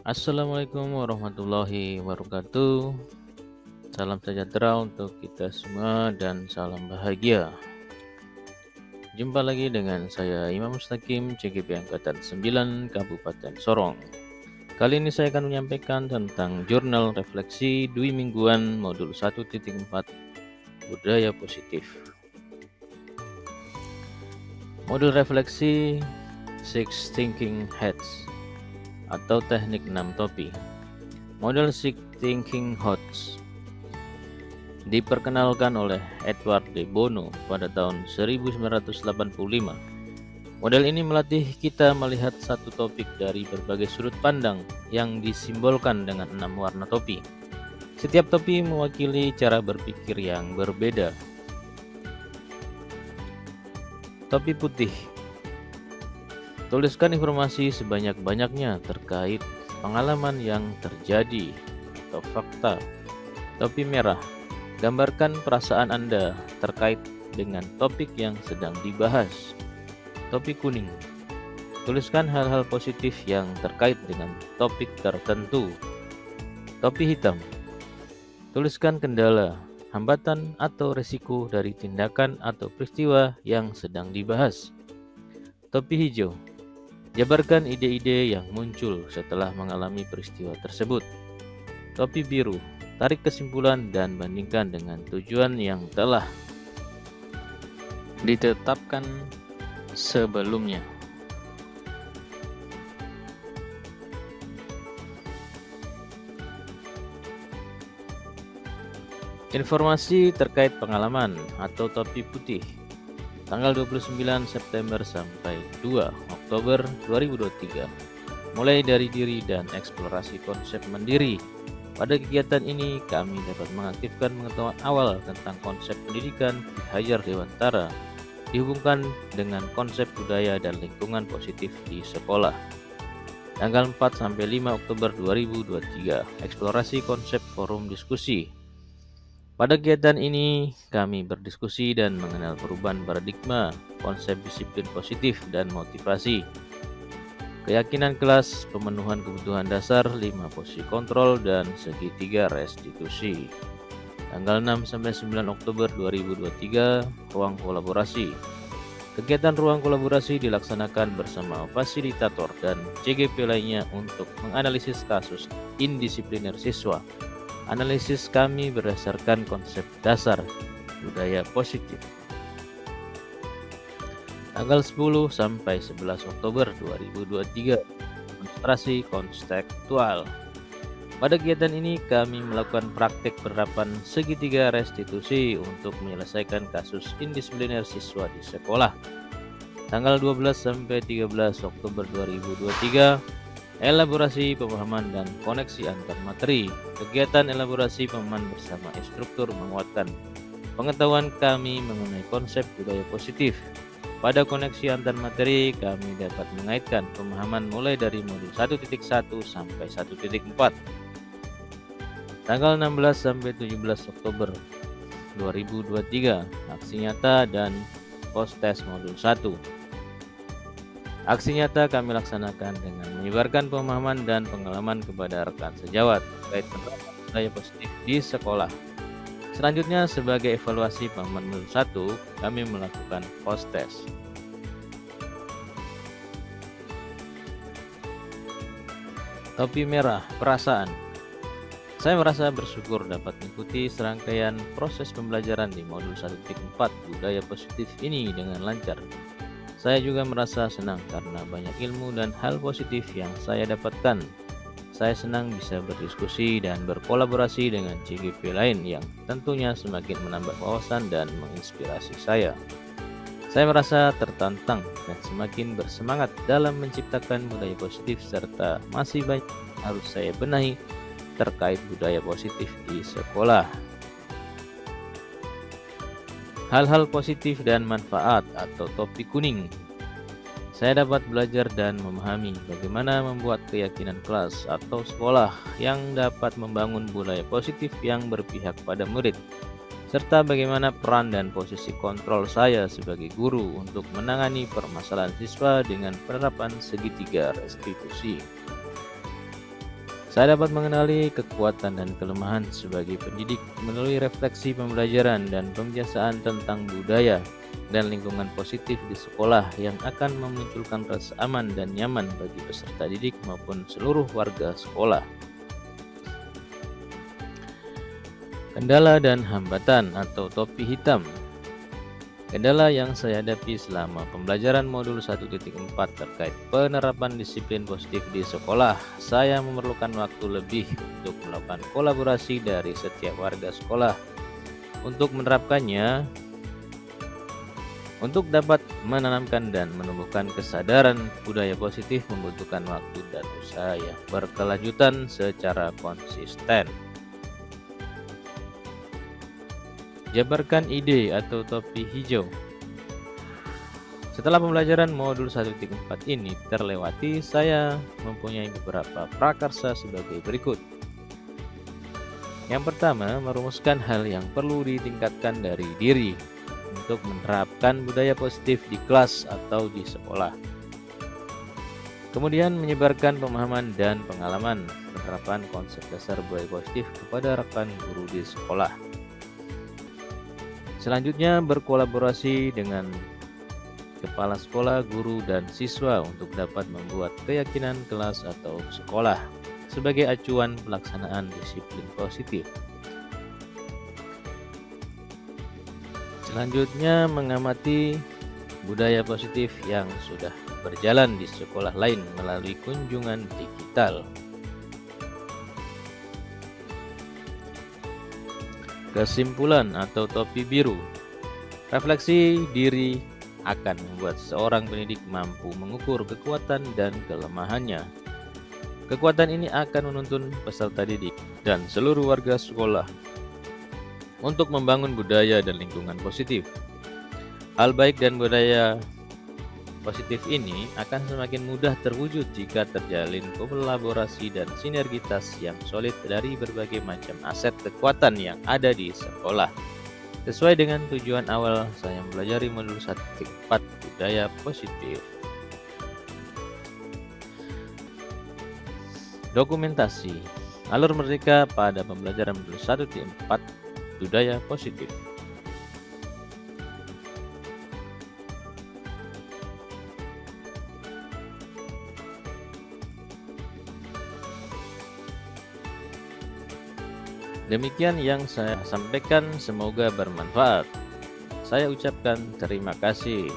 Assalamualaikum warahmatullahi wabarakatuh. Salam sejahtera untuk kita semua dan salam bahagia. Jumpa lagi dengan saya Imam Mustaqim, CGP Angkatan 9 Kabupaten Sorong. Kali ini saya akan menyampaikan tentang jurnal refleksi Dwi Mingguan Modul 1.4 Budaya Positif. Modul refleksi Six Thinking Hats atau teknik 6 topi. Model Six Thinking Hats diperkenalkan oleh Edward de Bono pada tahun 1985. Model ini melatih kita melihat satu topik dari berbagai sudut pandang yang disimbolkan dengan 6 warna topi. Setiap topi mewakili cara berpikir yang berbeda. Topi putih. Tuliskan informasi sebanyak-banyaknya terkait pengalaman yang terjadi atau fakta. Topi merah. Gambarkan perasaan Anda terkait dengan topik yang sedang dibahas. Topi kuning. Tuliskan hal-hal positif yang terkait dengan topik tertentu. Topi hitam. Tuliskan kendala, hambatan atau risiko dari tindakan atau peristiwa yang sedang dibahas. Topi hijau. Jabarkan ide-ide yang muncul setelah mengalami peristiwa tersebut. Topi biru. Tarik kesimpulan dan bandingkan dengan tujuan yang telah ditetapkan sebelumnya. Informasi terkait pengalaman atau topi putih. Tanggal 29 September sampai 2 Oktober 2023. Mulai dari diri dan eksplorasi konsep mandiri. Pada kegiatan ini kami dapat mengaktifkan pengetahuan awal tentang konsep pendidikan di Hajar Dewantara dihubungkan dengan konsep budaya dan lingkungan positif di sekolah. Tanggal 4 sampai 5 Oktober 2023. Eksplorasi konsep forum diskusi. Pada kegiatan ini, kami berdiskusi dan mengenal perubahan paradigma, konsep disiplin positif dan motivasi. Keyakinan kelas, pemenuhan kebutuhan dasar, 5 posisi kontrol, dan segitiga restitusi. Tanggal 6 sampai 9 Oktober 2023, ruang kolaborasi. Kegiatan ruang kolaborasi dilaksanakan bersama fasilitator dan CGP lainnya untuk menganalisis kasus indisipliner siswa. Analisis kami berdasarkan konsep dasar budaya positif. Tanggal 10 sampai 11 Oktober 2023, demonstrasi konstekstual. Pada kegiatan ini kami melakukan praktek penerapan segitiga restitusi untuk menyelesaikan kasus indisipliner siswa di sekolah. Tanggal 12 sampai 13 Oktober 2023, elaborasi pemahaman dan koneksi antar materi. Kegiatan elaborasi pemahaman bersama instruktur menguatkan pengetahuan kami mengenai konsep budaya positif. Pada koneksi antar materi, kami dapat mengaitkan pemahaman mulai dari modul 1.1 sampai 1.4. Tanggal 16 sampai 17 Oktober 2023, aksi nyata dan post-test modul 1. Aksi nyata kami laksanakan dengan menyebarkan pemahaman dan pengalaman kepada rekan sejawat terkait penerapan budaya positif di sekolah. Selanjutnya, sebagai evaluasi pemahaman modul 1, kami melakukan post-test. Topi merah, perasaan. Saya merasa bersyukur dapat mengikuti serangkaian proses pembelajaran di modul 1.4 budaya positif ini dengan lancar. Saya juga merasa senang karena banyak ilmu dan hal positif yang saya dapatkan. Saya senang bisa berdiskusi dan berkolaborasi dengan CGP lain yang tentunya semakin menambah wawasan dan menginspirasi saya. Saya merasa tertantang dan semakin bersemangat dalam menciptakan budaya positif serta masih banyak yang harus saya benahi terkait budaya positif di sekolah. Hal-hal positif dan manfaat atau topi kuning. Saya dapat belajar dan memahami bagaimana membuat keyakinan kelas atau sekolah yang dapat membangun budaya positif yang berpihak pada murid, serta bagaimana peran dan posisi kontrol saya sebagai guru untuk menangani permasalahan siswa dengan penerapan segitiga restitusi. Saya dapat mengenali kekuatan dan kelemahan sebagai pendidik melalui refleksi pembelajaran dan pembiasaan tentang budaya dan lingkungan positif di sekolah yang akan memunculkan rasa aman dan nyaman bagi peserta didik maupun seluruh warga sekolah. Kendala dan hambatan atau topi hitam. Kendala yang saya hadapi selama pembelajaran modul 1.4 terkait penerapan disiplin positif di sekolah, saya memerlukan waktu lebih untuk melakukan kolaborasi dari setiap warga sekolah untuk menerapkannya. Untuk dapat menanamkan dan menumbuhkan kesadaran budaya positif membutuhkan waktu dan usaha yang berkelanjutan secara konsisten. Jabarkan ide atau topi hijau. Setelah pembelajaran modul 1.4 ini terlewati, saya mempunyai beberapa prakarsa sebagai berikut. Yang pertama, merumuskan hal yang perlu ditingkatkan dari diri untuk menerapkan budaya positif di kelas atau di sekolah. Kemudian menyebarkan pemahaman dan pengalaman penerapan konsep dasar budaya positif kepada rekan guru di sekolah. Selanjutnya, berkolaborasi dengan kepala sekolah, guru, dan siswa untuk dapat membuat keyakinan kelas atau sekolah sebagai acuan pelaksanaan disiplin positif. Selanjutnya, mengamati budaya positif yang sudah berjalan di sekolah lain melalui kunjungan digital. Kesimpulan atau topi biru. Refleksi diri akan membuat seorang pendidik mampu mengukur kekuatan dan kelemahannya. Kekuatan ini akan menuntun peserta didik dan seluruh warga sekolah untuk membangun budaya dan lingkungan positif. Hal baik dan budaya positif ini akan semakin mudah terwujud jika terjalin kolaborasi dan sinergitas yang solid dari berbagai macam aset kekuatan yang ada di sekolah. Sesuai dengan tujuan awal saya mempelajari modul 1.4 budaya positif. Dokumentasi alur merdeka pada pembelajaran modul 1.4 budaya positif. Demikian yang saya sampaikan, semoga bermanfaat. Saya ucapkan terima kasih.